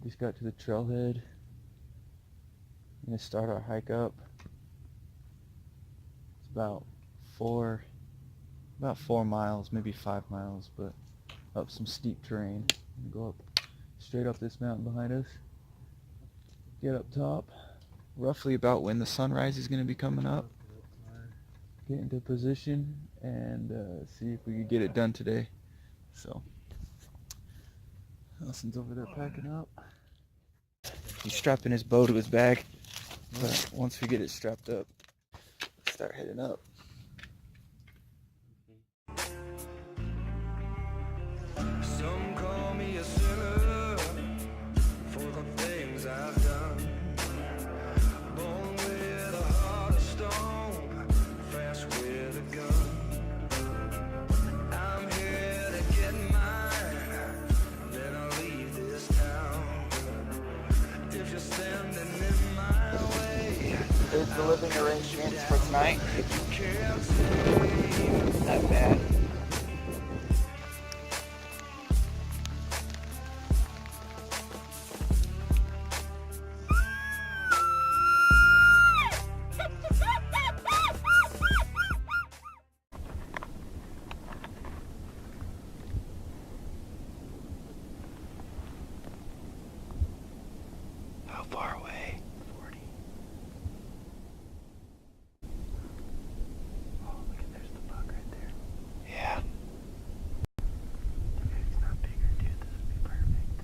Just got to the trailhead. I'm gonna start our hike up. It's about 4 miles, maybe 5 miles, but up some steep terrain. I'm gonna go up straight up this mountain behind us. Get up top, roughly about when the sunrise is gonna be coming up. Get into position and see if we can get it done today. So, Nelson's over there packing up. He's strapping his bow to his back, but once we get it strapped up, start heading up. Some call me a sinner for the things I've done. Born with a heart of stone, fast with a gun. I'm here to get mine, then I'll leave this town. If you're standing in my way, There's the living arrangements for tonight. you can't save. Not bad. How far away? 40. Oh, look at, there's the buck right there. Yeah. Okay, it's not bigger, dude. This would be perfect.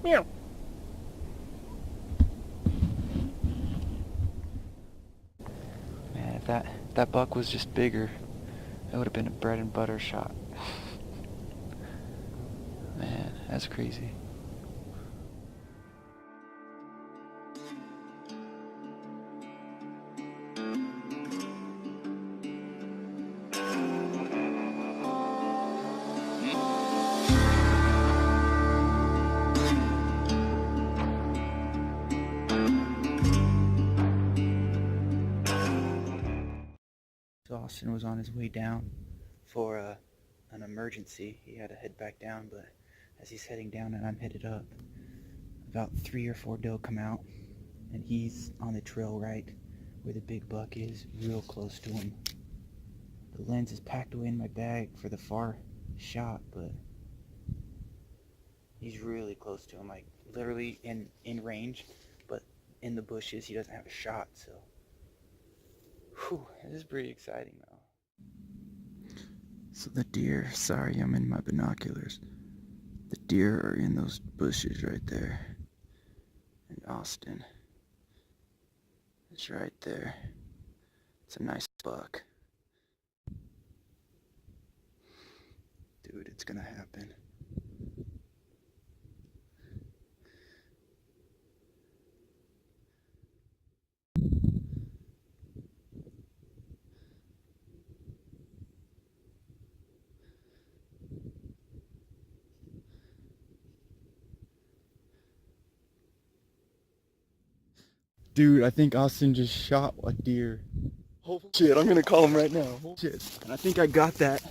Meow. Man, if that buck was just bigger, that would have been a bread and butter shot. Man, that's crazy. So Austin was on his way down for an emergency. He had to head back down, but as he's heading down and I'm headed up, about 3 or 4 doe come out, and he's on the trail right where the big buck is, real close to him. The lens is packed away in my bag for the far shot, but he's really close to him, like literally in range, but in the bushes. He doesn't have a shot, so whew, this is pretty exciting though. So the deer, sorry, I'm in my binoculars. The deer are in those bushes right there. And Austin is right there. It's a nice buck. Dude, it's gonna happen. Dude, I think Austin just shot a deer. Holy shit, I'm gonna call him right now. Holy shit. And I think I got that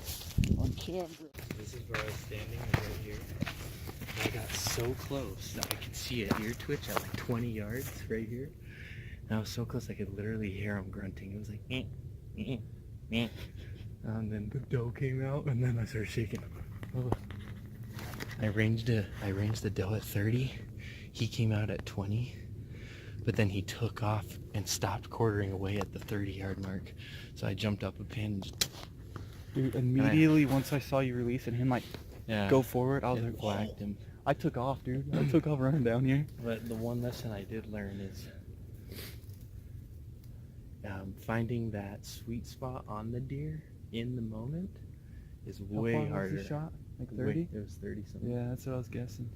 on camera. This is where I was standing, right here. And I got so close that I could see a ear twitch at like 20 yards right here. And I was so close I could literally hear him grunting. It was like, eh, eh, eh. And then the doe came out, and then I started shaking. Oh. I ranged the doe at 30. He came out at 20. But then he took off and stopped quartering away at the 30-yard mark. So I jumped up a pin. Dude, immediately once I saw you release and him like go forward, I was like, whacked him. I took off, dude. I took off running down here. But the one lesson I did learn is finding that sweet spot on the deer in the moment is way harder. Was the shot? Like 30? It was 30 something. Yeah, that's what I was guessing.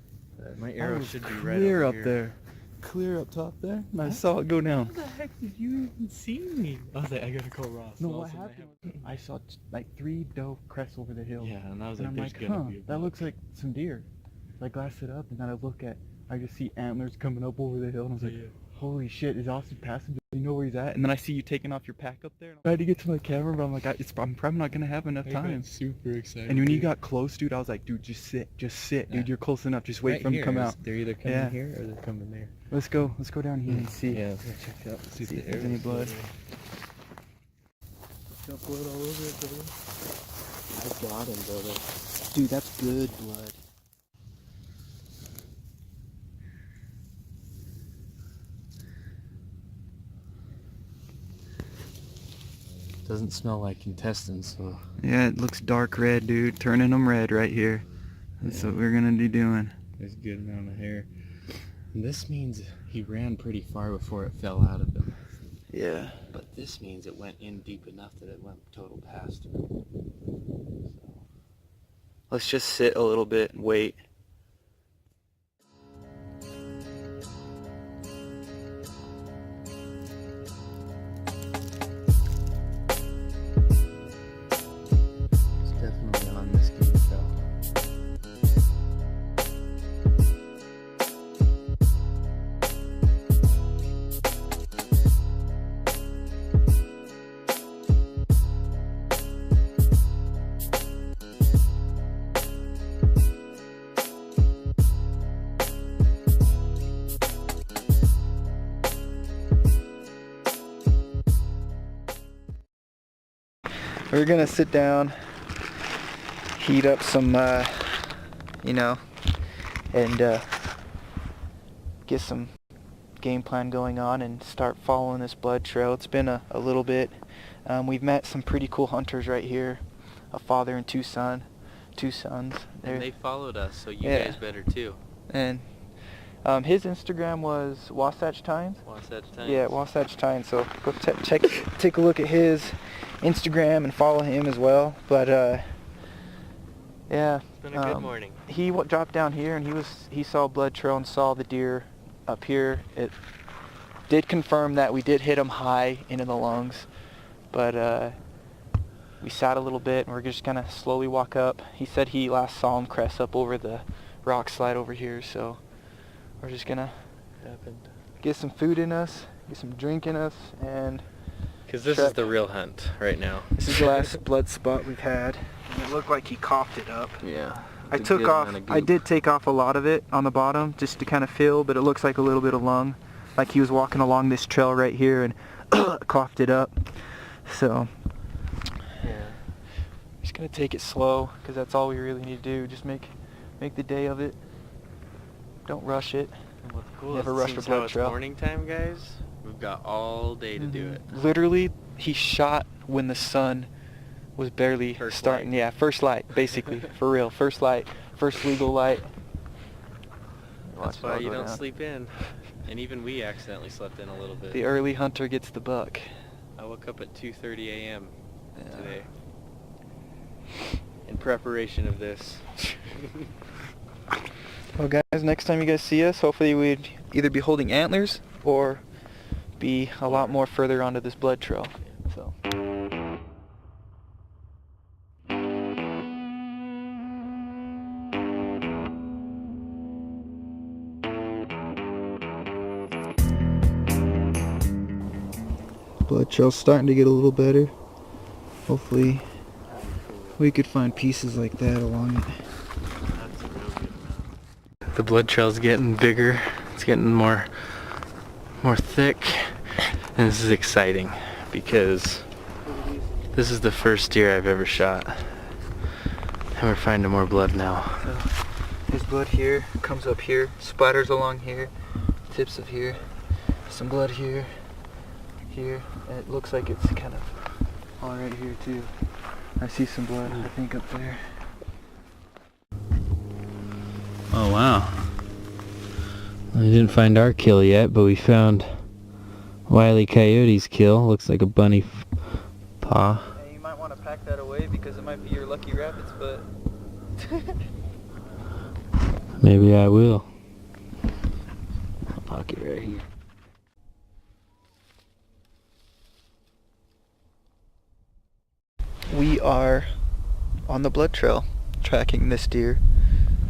My arrow should be right clear over up here. there. Clear up top there. And I saw it go down. How the heck did you even see me? I was like, I gotta call Ross. No, And all what of a sudden happened? I saw like 3 doe crest over the hill. Yeah, and I was And like, I'm there's like, gonna huh, be a that buck. looks like some deer. So I glassed it up, and then I just see antlers coming up over the hill, and I was like, holy shit, is Austin passing? Do you know where he's at? And then I see you taking off your pack up there. I tried to get to my camera, but I'm like, I'm probably not gonna have enough time. Super excited. And when you got close, dude, I was like, dude, just sit, dude. You're close enough. Just wait for him to come out. They're either coming here or they're coming there. Let's go down here and see. Yeah, let's go check out. See if there's any blood. Got blood all over it, brother. I got him, brother. Dude, that's good blood. Doesn't smell like intestines, so. Yeah, it looks dark red, dude. Turning them red right here. That's what we're gonna be doing. There's a good amount of hair. And this means he ran pretty far before it fell out of him. Yeah. But this means it went in deep enough that it went total past him. So. Let's just sit a little bit and wait. It's definitely on this game show. We're gonna sit down, heat up some, you know, and get some game plan going on and start following this blood trail. It's been a little bit. We've met some pretty cool hunters right here, a father and two sons. And they followed us, so you Yeah. guys better too. And his Instagram was Wasatch Tines. Wasatch Times. Yeah, Wasatch Tines. So go take a look at his Instagram and follow him as well. But yeah, It's been a good morning. he dropped down here and he saw a blood trail and saw the deer up here. It did confirm that we did hit him high into the lungs, but we sat a little bit and we're just gonna slowly walk up. He said he last saw him crest up over the rock slide over here, so we're just gonna get some food in us, get some drink in us, and Because this is the real hunt right now. this is the last blood spot we've had. And it looked like he coughed it up. Yeah. I did take off a lot of it on the bottom just to kind of feel, but it looks like a little bit of lung. Like he was walking along this trail right here and coughed it up. So, Yeah. just gonna take it slow because that's all we really need to do. Just make the day of it. Don't rush it. And what's cool Never is rush since a blood how it's trail. morning time, guys, we've got all day to do it. Literally, he shot when the sun was barely First starting. light. Yeah, first light, basically, for real. First light, first legal light. That's Watch it why all you go don't down. sleep in. And even we accidentally slept in a little bit. The early hunter gets the buck. I woke up at 2:30 a.m. Yeah. today in preparation of this. Well, guys, next time you guys see us, hopefully we'd either be holding antlers or be a lot more further onto this blood trail. So. Blood trail's starting to get a little better. Hopefully we could find pieces like that along it. That's a real good amount. The blood trail's getting bigger. It's getting more thick, and this is exciting because this is the first deer I've ever shot, and we're finding more blood now. So, there's blood here, comes up here, splatters along here, tips of here, some blood here, here, and it looks like it's kind of all right here too. I see some blood, I think, up there. Oh wow. I didn't find our kill yet, but we found Wile E. Coyote's kill. Looks like a bunny paw. Hey, you might want to pack that away because it might be your lucky rabbit's foot. Maybe I will. I'll park it right here. We are on the blood trail, tracking this deer.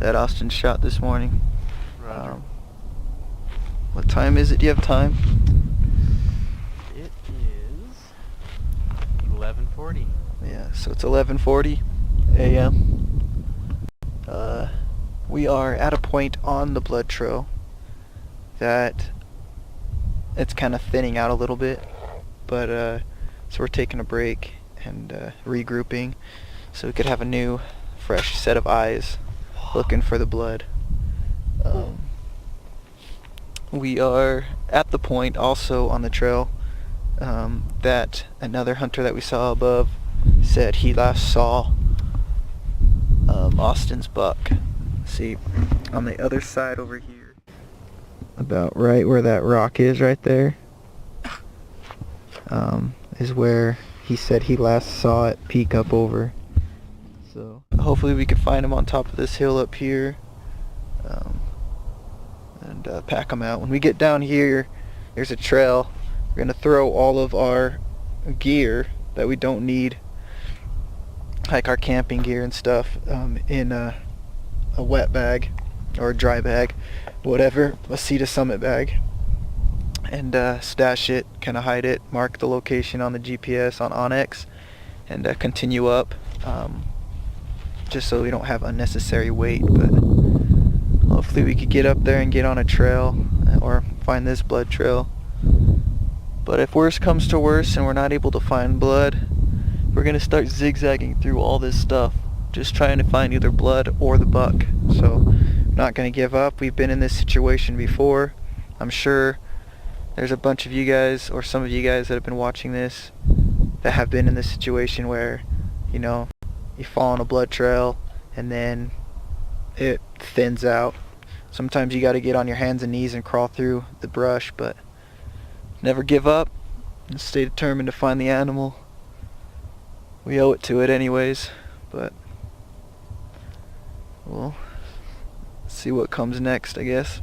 that Austin shot this morning. Roger. What time is it? Do you have time? It is 11:40. Yeah, so it's 11:40 a.m. We are at a point on the blood trail that it's kind of thinning out a little bit, but so we're taking a break and regrouping so we could have a new, fresh set of eyes looking for the blood. We are at the point also on the trail that another hunter that we saw above said he last saw Austin's buck. See, on the other side over here, about right where that rock is right there, is where he said he last saw it peek up over. So hopefully we can find him on top of this hill up here and pack him out. When we get down here, there's a trail. We're going to throw all of our gear that we don't need, like our camping gear and stuff, in a wet bag or a dry bag, whatever, a Sea to Summit bag, and stash it, kind of hide it, mark the location on the GPS on Onyx, and continue up, just so we don't have unnecessary weight. But hopefully we could get up there and get on a trail or find this blood trail. But if worse comes to worse and we're not able to find blood, we're going to start zigzagging through all this stuff, just trying to find either blood or the buck. So not going to give up. We've been in this situation before. I'm sure there's a bunch of you guys, or some of you guys that have been watching this, that have been in this situation where, you know, you fall on a blood trail and then it thins out. Sometimes you got to get on your hands and knees and crawl through the brush, but never give up and stay determined to find the animal. We owe it to it anyways, but we'll see what comes next, I guess.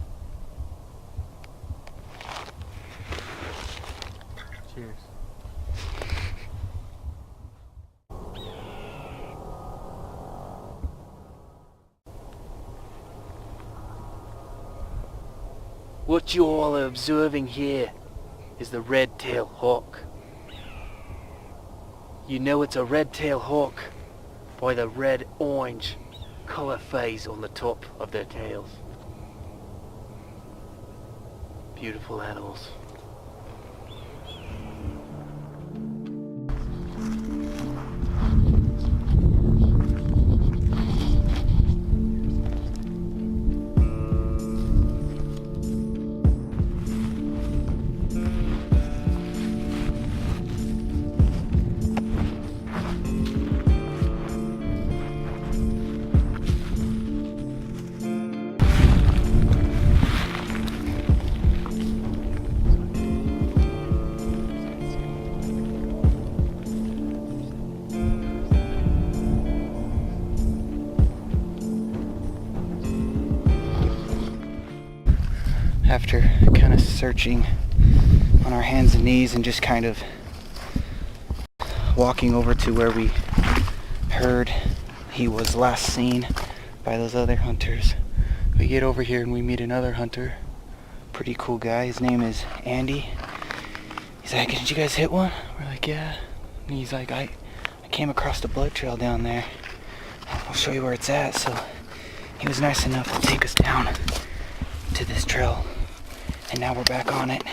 Cheers. What you all are observing here is the red-tailed hawk. You know it's a red-tailed hawk by the red-orange color phase on the top of their tails. Beautiful animals. After kind of searching on our hands and knees and just kind of walking over to where we heard he was last seen by those other hunters, we get over here and we meet another hunter. Pretty cool guy. His name is Andy. He's like, "Did you guys hit one?" We're like, "Yeah." And he's like, I came across the blood trail down there. I'll show you where it's at." So he was nice enough to take us down to this trail, and now we're back on it.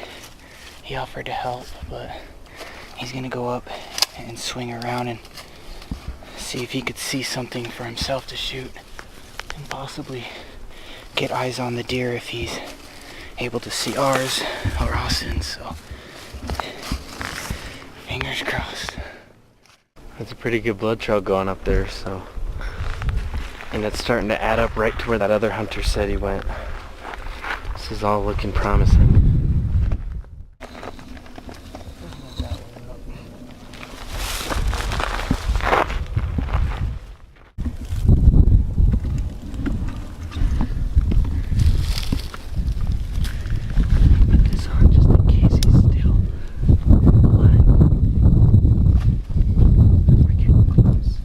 He offered to help, but he's gonna go up and swing around and see if he could see something for himself to shoot, and possibly get eyes on the deer if he's able to see ours or Austin's. So fingers crossed. That's a pretty good blood trail going up there, so. And it's starting to add up right to where that other hunter said he went. This is all looking promising. Put this on just in case he's still alive. We're getting close.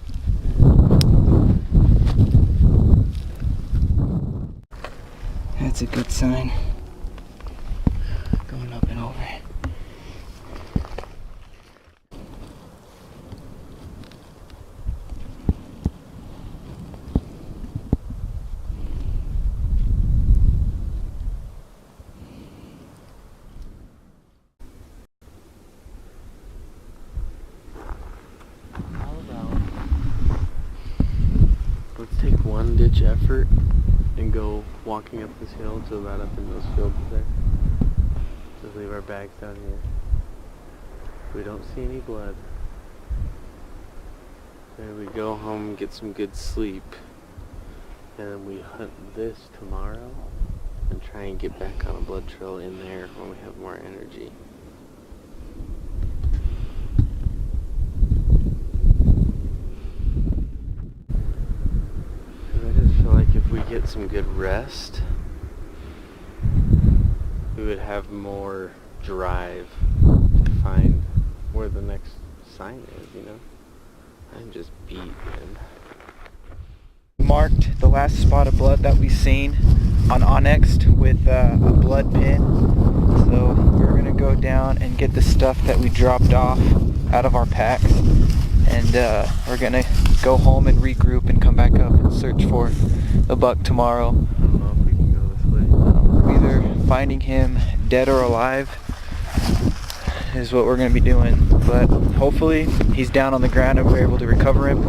That's a good sign. Going up and over. Let's take one ditch effort and go walking up this hill to about up in those fields there. Just leave our bags down here. If we don't see any blood, then we go home and get some good sleep. And then we hunt this tomorrow and try and get back on a blood trail in there when we have more energy. If we get some good rest, we would have more drive to find where the next sign is, you know? I'm just beat, man. Marked the last spot of blood that we've seen on Onyx with a blood pin. So we're gonna go down and get the stuff that we dropped off out of our packs, and we're gonna go home and regroup and come back up and search for the buck tomorrow. I don't know if we can go this way. Either finding him dead or alive is what we're going to be doing, but hopefully he's down on the ground and we're able to recover him.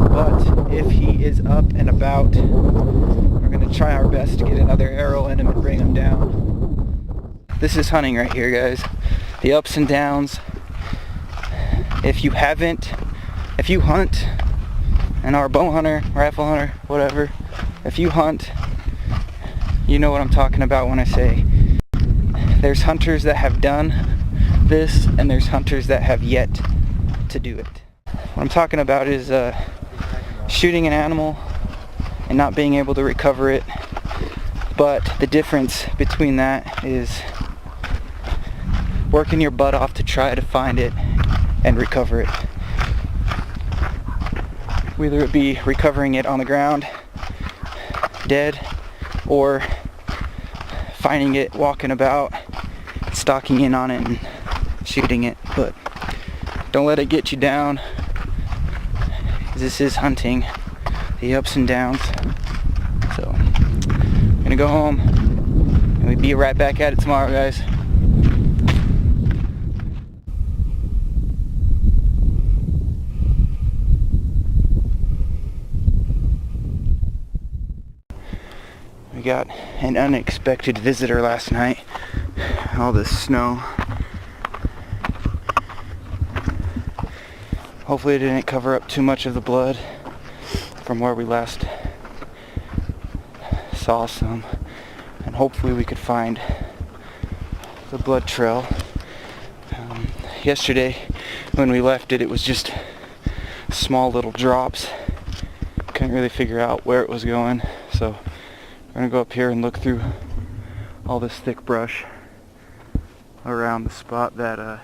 But if he is up and about, we're going to try our best to get another arrow in him and bring him down. This is hunting right here, guys. The ups and downs. If you hunt and are a bow hunter, rifle hunter, whatever, if you hunt, you know what I'm talking about when I say there's hunters that have done this and there's hunters that have yet to do it. What I'm talking about is shooting an animal and not being able to recover it, but the difference between that is working your butt off to try to find it and recover it. Whether it be recovering it on the ground, dead, or finding it walking about, stalking in on it and shooting it. But don't let it get you down. This is hunting, the ups and downs. So I'm gonna go home and we'll be right back at it tomorrow, guys. We got an unexpected visitor last night. All this snow. Hopefully it didn't cover up too much of the blood from where we last saw some. And hopefully we could find the blood trail. Yesterday when we left it, it was just small little drops. Couldn't really figure out where it was going. So we're gonna go up here and look through all this thick brush around the spot that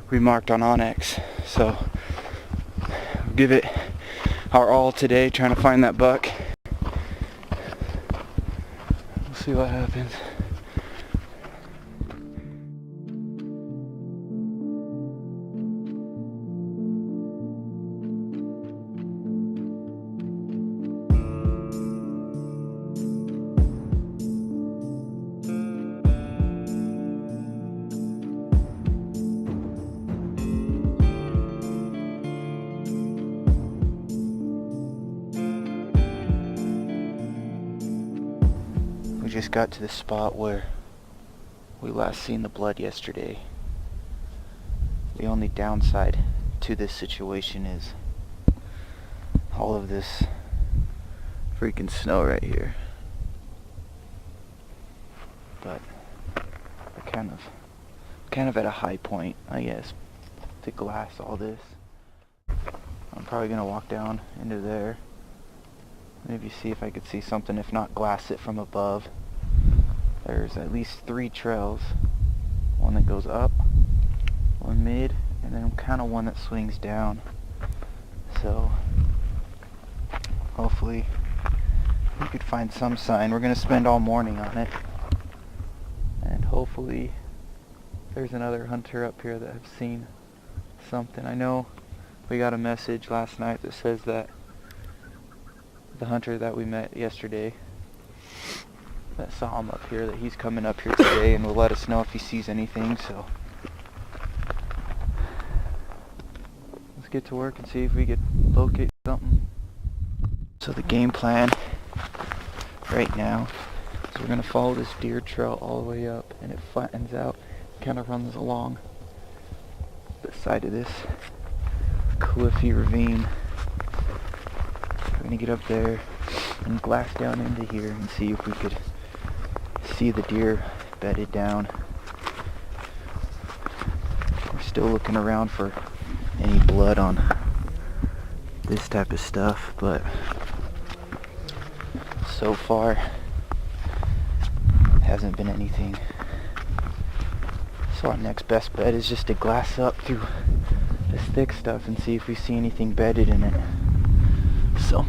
we marked on Onyx. So we'll give it our all today, trying to find that buck. We'll see what happens. We just got to the spot where we last seen the blood yesterday. The only downside to this situation is all of this freaking snow right here. But we're kind of at a high point, I guess, to glass all this. I'm probably gonna walk down into there. Maybe see if I could see something, if not glass it from above. There's at least 3 trails. One that goes up, one mid, and then kind of one that swings down. So hopefully we could find some sign. We're gonna spend all morning on it, and hopefully there's another hunter up here that have seen something. I know we got a message last night that says that the hunter that we met yesterday that saw him up here, that he's coming up here today and will let us know if he sees anything. So let's get to work and see if we could locate something. So the game plan right now is we're gonna follow this deer trail all the way up, and it flattens out, kind of runs along the side of this cliffy ravine. We're gonna get up there and glass down into here and see if we could see the deer bedded down. We're still looking around for any blood on this type of stuff, but so far hasn't been anything. So our next best bet is just to glass up through this thick stuff and see if we see anything bedded in it. So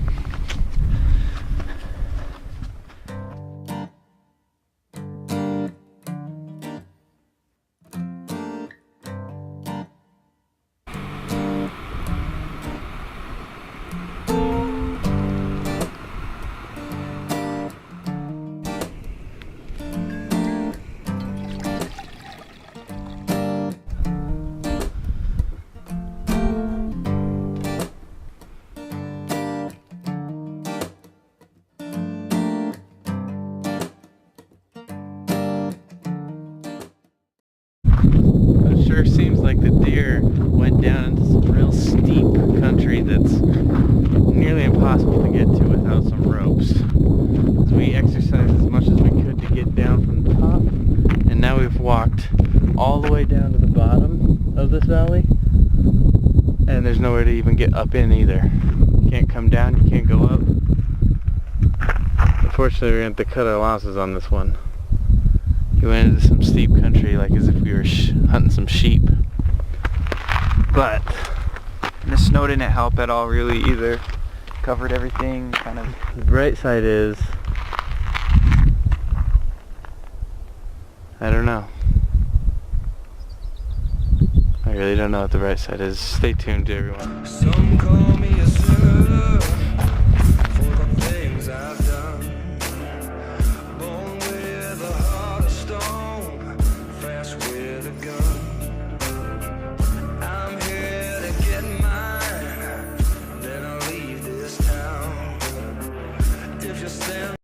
it sure seems like the deer went down into some real steep country that's nearly impossible to get to without some ropes. So we exercised as much as we could to get down from the top, and now we've walked all the way down to the bottom of this valley, and there's nowhere to even get up in either. You can't come down, you can't go up. Unfortunately, we're going to have to cut our losses on this one. We went into some steep country like as if we were hunting some sheep. But and the snow didn't help at all really either. Covered everything kind of. the bright side is, I don't know. I really don't know what the bright side is. Stay tuned, everyone. Some call me a sinner for the things I've done. Born with a heart of stone, fast with a gun. I'm here to get mine, then I'll leave this town. If you stand